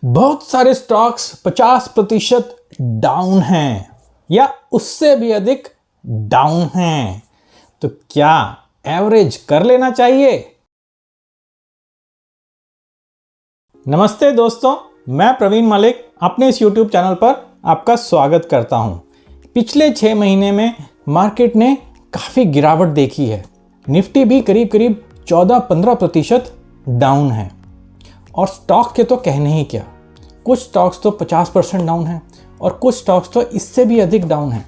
बहुत सारे stocks 50% down हैं या उससे भी अधिक डाउन हैं, तो क्या एवरेज कर लेना चाहिए? नमस्ते दोस्तों, मैं प्रवीण मलिक अपने इस YouTube चैनल पर आपका स्वागत करता हूं। पिछले 6 महीने में मार्केट ने काफ़ी गिरावट देखी है। निफ्टी भी करीब 14-15% डाउन है और स्टॉक के तो कहने ही क्या, कुछ स्टॉक्स तो 50% डाउन हैं और कुछ स्टॉक्स तो इससे भी अधिक डाउन हैं।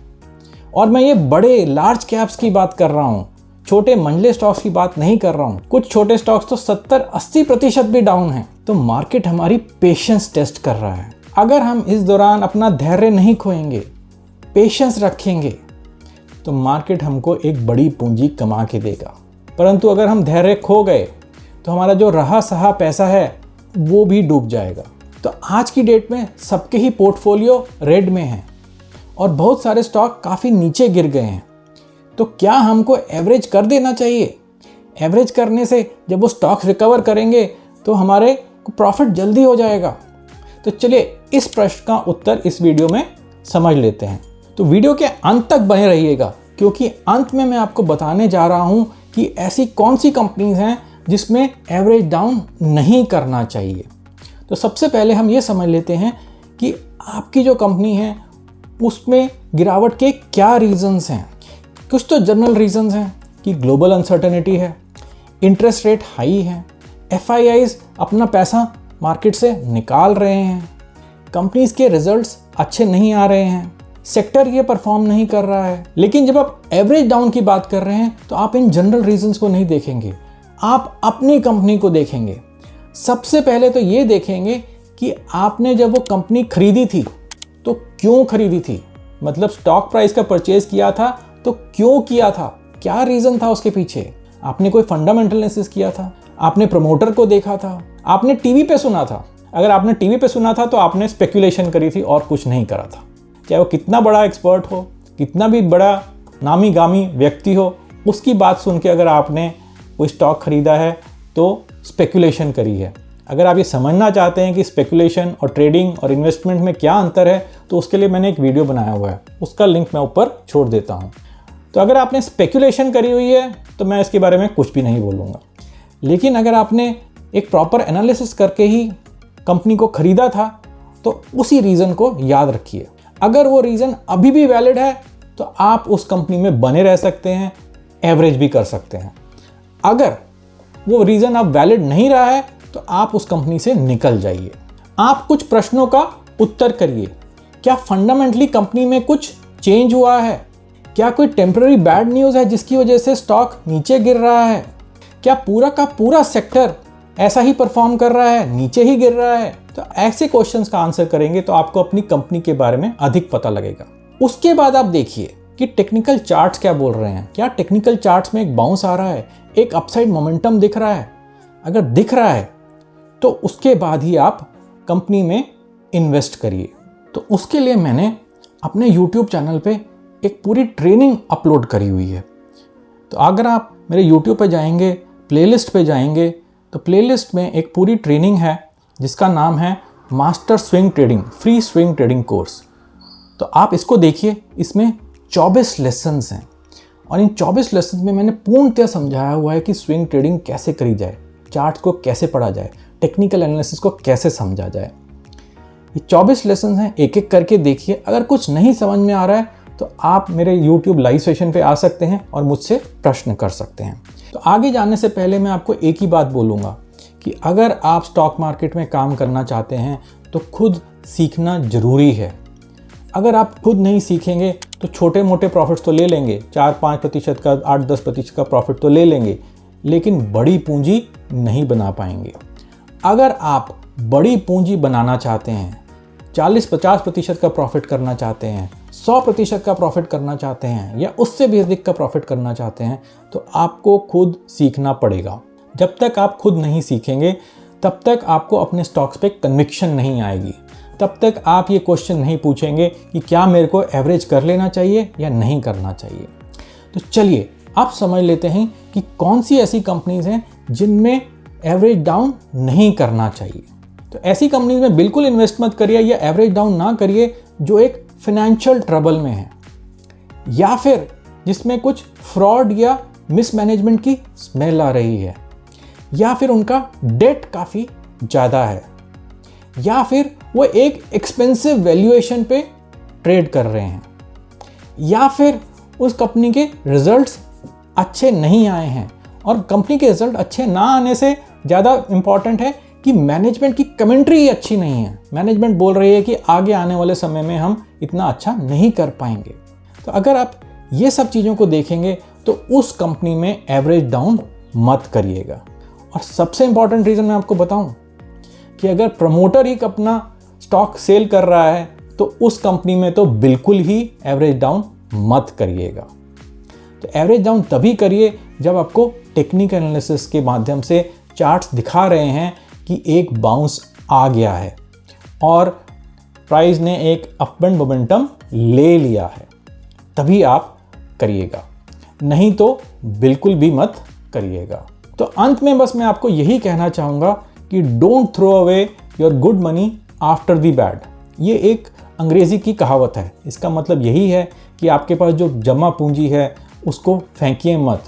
और मैं ये बड़े लार्ज कैप्स की बात कर रहा हूँ, छोटे मंझले स्टॉक्स की बात नहीं कर रहा हूँ। कुछ छोटे स्टॉक्स तो 70-80% भी डाउन हैं। तो मार्केट हमारी पेशेंस टेस्ट कर रहा है। अगर हम इस दौरान अपना धैर्य नहीं खोएंगे, पेशेंस रखेंगे, तो मार्केट हमको एक बड़ी पूंजी कमा के देगा। परंतु अगर हम धैर्य खो गए तो हमारा जो रहा सहा पैसा है वो भी डूब जाएगा। तो आज की डेट में सबके ही पोर्टफोलियो रेड में है और बहुत सारे स्टॉक काफ़ी नीचे गिर गए हैं। तो क्या हमको एवरेज कर देना चाहिए? एवरेज करने से जब वो स्टॉक्स रिकवर करेंगे तो हमारे प्रॉफिट जल्दी हो जाएगा। तो चलिए इस प्रश्न का उत्तर इस वीडियो में समझ लेते हैं। तो वीडियो के अंत तक बने रहिएगा, क्योंकि अंत में मैं आपको बताने जा रहा हूँ कि ऐसी कौन सी कंपनीज हैं जिसमें एवरेज डाउन नहीं करना चाहिए। तो सबसे पहले हम ये समझ लेते हैं कि आपकी जो कंपनी है उसमें गिरावट के क्या रीजंस हैं। कुछ तो जनरल रीजंस हैं कि ग्लोबल अनसर्टेनिटी है, इंटरेस्ट रेट हाई है, FIIs अपना पैसा मार्केट से निकाल रहे हैं, कंपनीज के रिजल्ट्स अच्छे नहीं आ रहे हैं, सेक्टर ये परफॉर्म नहीं कर रहा है। लेकिन जब आप एवरेज डाउन की बात कर रहे हैं तो आप इन जनरल रीजंस को नहीं देखेंगे, आप अपनी कंपनी को देखेंगे। सबसे पहले तो ये देखेंगे कि आपने जब वो कंपनी खरीदी थी तो क्यों खरीदी थी, मतलब स्टॉक प्राइस का परचेज किया था तो क्यों किया था, क्या रीज़न था उसके पीछे। आपने कोई फंडामेंटल एनालिसिस किया था, आपने प्रमोटर को देखा था, आपने टीवी पे सुना था। अगर आपने टीवी पे सुना था तो आपने स्पेकुलेशन करी थी और कुछ नहीं करा था। चाहे वो कितना बड़ा एक्सपर्ट हो, कितना भी बड़ा नामी गामी व्यक्ति हो, उसकी बात सुन के अगर आपने कोई स्टॉक खरीदा है तो स्पेकुलेशन करी है। अगर आप ये समझना चाहते हैं कि स्पेकुलेशन और ट्रेडिंग और इन्वेस्टमेंट में क्या अंतर है तो उसके लिए मैंने एक वीडियो बनाया हुआ है, उसका लिंक मैं ऊपर छोड़ देता हूँ। तो अगर आपने स्पेकुलेशन करी हुई है तो मैं इसके बारे में कुछ भी नहीं बोलूँगा। लेकिन अगर आपने एक प्रॉपर एनालिसिस करके ही कंपनी को खरीदा था तो उसी रीज़न को याद रखिए। अगर वो रीज़न अभी भी वैलिड है तो आप उस कंपनी में बने रह सकते हैं, एवरेज भी कर सकते हैं। अगर वो रीज़न अब वैलिड नहीं रहा है तो आप उस कंपनी से निकल जाइए। आप कुछ प्रश्नों का उत्तर करिए। क्या फंडामेंटली कंपनी में कुछ चेंज हुआ है? क्या कोई टेम्पररी बैड न्यूज़ है जिसकी वजह से स्टॉक नीचे गिर रहा है? क्या पूरा का पूरा सेक्टर ऐसा ही परफॉर्म कर रहा है, नीचे ही गिर रहा है? तो ऐसे क्वेश्चंस का आंसर करेंगे तो आपको अपनी कंपनी के बारे में अधिक पता लगेगा। उसके बाद आप देखिए कि टेक्निकल चार्ट्स क्या बोल रहे हैं। क्या टेक्निकल चार्ट्स में एक बाउंस आ रहा है, एक अपसाइड मोमेंटम दिख रहा है? अगर दिख रहा है तो उसके बाद ही आप कंपनी में इन्वेस्ट करिए। तो उसके लिए मैंने अपने YouTube चैनल पे एक पूरी ट्रेनिंग अपलोड करी हुई है। तो अगर आप मेरे YouTube पे जाएंगे, प्लेलिस्ट पे जाएंगे, तो प्लेलिस्ट में एक पूरी ट्रेनिंग है जिसका नाम है master swing trading, free swing trading course. तो आप इसको देखिए, इसमें 24 लेसन्स हैं और इन 24 लेसन में मैंने पूर्णतः समझाया हुआ है कि स्विंग ट्रेडिंग कैसे करी जाए, चार्ट को कैसे पढ़ा जाए, टेक्निकल एनालिसिस को कैसे समझा जाए। ये 24 लेसन हैं, एक एक करके देखिए। अगर कुछ नहीं समझ में आ रहा है तो आप मेरे YouTube लाइव सेशन पे आ सकते हैं और मुझसे प्रश्न कर सकते हैं। तो आगे जाने से पहले मैं आपको एक ही बात बोलूँगा कि अगर आप स्टॉक मार्केट में काम करना चाहते हैं तो खुद सीखना ज़रूरी है। अगर आप खुद नहीं सीखेंगे तो छोटे मोटे प्रॉफिट्स तो ले लेंगे, 4-5% का, 8-10% का प्रॉफिट तो ले लेंगे, लेकिन बड़ी पूंजी नहीं बना पाएंगे। अगर आप बड़ी पूंजी बनाना चाहते हैं, 40-50% का प्रॉफिट करना चाहते हैं, 100% का प्रॉफिट करना चाहते हैं या उससे भी अधिक का प्रॉफिट करना चाहते हैं, तो आपको खुद सीखना पड़ेगा। जब तक आप खुद नहीं सीखेंगे तब तक आपको अपने स्टॉक्स पे कन्विक्शन नहीं आएगी। तब तक आप ये क्वेश्चन नहीं पूछेंगे कि क्या मेरे को एवरेज कर लेना चाहिए या नहीं करना चाहिए। तो चलिए आप समझ लेते हैं कि कौन सी ऐसी कंपनीज हैं जिनमें एवरेज डाउन नहीं करना चाहिए। तो तो ऐसी कंपनीज में बिल्कुल इन्वेस्ट मत करिए या एवरेज डाउन ना करिए जो एक फाइनेंशियल ट्रबल में है या फिर जिसमें कुछ फ्रॉड या मिसमैनेजमेंट की स्मेल आ रही है या फिर उनका डेट काफ़ी ज़्यादा है या फिर वो एक एक्सपेंसिव वैल्यूएशन पे ट्रेड कर रहे हैं या फिर उस कंपनी के रिजल्ट्स अच्छे नहीं आए हैं। और कंपनी के रिजल्ट अच्छे ना आने से ज़्यादा इम्पॉर्टेंट है कि मैनेजमेंट की कमेंट्री अच्छी नहीं है। मैनेजमेंट बोल रही है कि आगे आने वाले समय में हम इतना अच्छा नहीं कर पाएंगे। तो अगर आप ये सब चीज़ों को देखेंगे तो उस कंपनी में एवरेज डाउन मत करिएगा। और सबसे इम्पॉर्टेंट रीज़न मैं आपको बताऊं कि अगर प्रमोटर ही अपना स्टॉक सेल कर रहा है तो उस कंपनी में तो बिल्कुल ही एवरेज डाउन मत करिएगा। तो एवरेज डाउन तभी करिए जब आपको टेक्निकल एनालिसिस के माध्यम से चार्ट्स दिखा रहे हैं कि एक बाउंस आ गया है और प्राइस ने एक अपवर्ड मोमेंटम ले लिया है, तभी आप करिएगा, नहीं तो बिल्कुल भी मत करिएगा। तो अंत में बस मैं आपको यही कहना चाहूँगा कि don't throw away your good money after the bad. ये एक अंग्रेज़ी की कहावत है। इसका मतलब यही है कि आपके पास जो जमा पूंजी है उसको फेंकिए मत,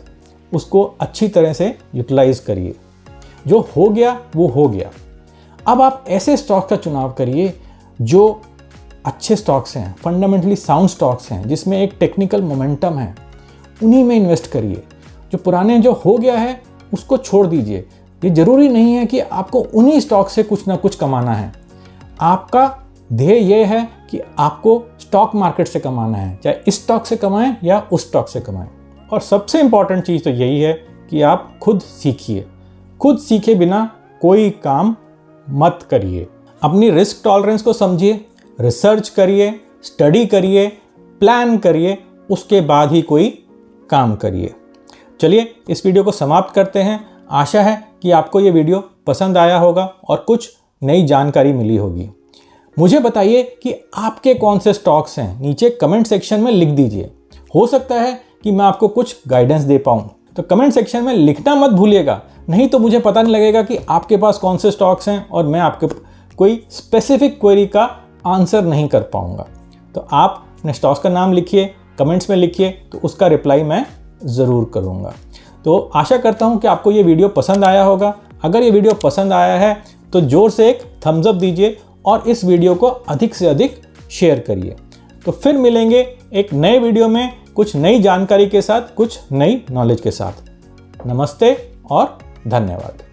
उसको अच्छी तरह से यूटिलाइज करिए। जो हो गया वो हो गया। अब आप ऐसे स्टॉक का चुनाव करिए जो अच्छे स्टॉक्स हैं, फंडामेंटली साउंड स्टॉक्स हैं, जिसमें एक टेक्निकल मोमेंटम है, उन्हीं में इन्वेस्ट करिए। जो पुराने जो हो गया है उसको छोड़ दीजिए। ये ज़रूरी नहीं है कि आपको उन्हीं स्टॉक से कुछ ना कुछ कमाना है। आपका ध्येय ये है कि आपको स्टॉक मार्केट से कमाना है, चाहे इस स्टॉक से कमाएं या उस स्टॉक से कमाएं। और सबसे इम्पॉर्टेंट चीज़ तो यही है कि आप खुद सीखिए। खुद सीखे बिना कोई काम मत करिए। अपनी रिस्क टॉलरेंस को समझिए, रिसर्च करिए, स्टडी करिए, प्लान करिए, उसके बाद ही कोई काम करिए। चलिए इस वीडियो को समाप्त करते हैं। आशा है कि आपको ये वीडियो पसंद आया होगा और कुछ नई जानकारी मिली होगी। मुझे बताइए कि आपके कौन से स्टॉक्स हैं, नीचे कमेंट सेक्शन में लिख दीजिए। हो सकता है कि मैं आपको कुछ गाइडेंस दे पाऊँ, तो कमेंट सेक्शन में लिखना मत भूलिएगा, नहीं तो मुझे पता नहीं लगेगा कि आपके पास कौन से स्टॉक्स हैं और मैं आपके कोई स्पेसिफिक क्वेरी का आंसर नहीं कर पाऊँगा। तो आप अपने स्टॉक्स का नाम लिखिए, कमेंट्स में लिखिए, तो उसका रिप्लाई मैं ज़रूर करूँगा। तो आशा करता हूँ कि आपको ये वीडियो पसंद आया होगा। अगर ये वीडियो पसंद आया है तो ज़ोर से एक थम्स अप दीजिए और इस वीडियो को अधिक से अधिक शेयर करिए। तो फिर मिलेंगे एक नए वीडियो में कुछ नई जानकारी के साथ, कुछ नई नॉलेज के साथ। नमस्ते और धन्यवाद।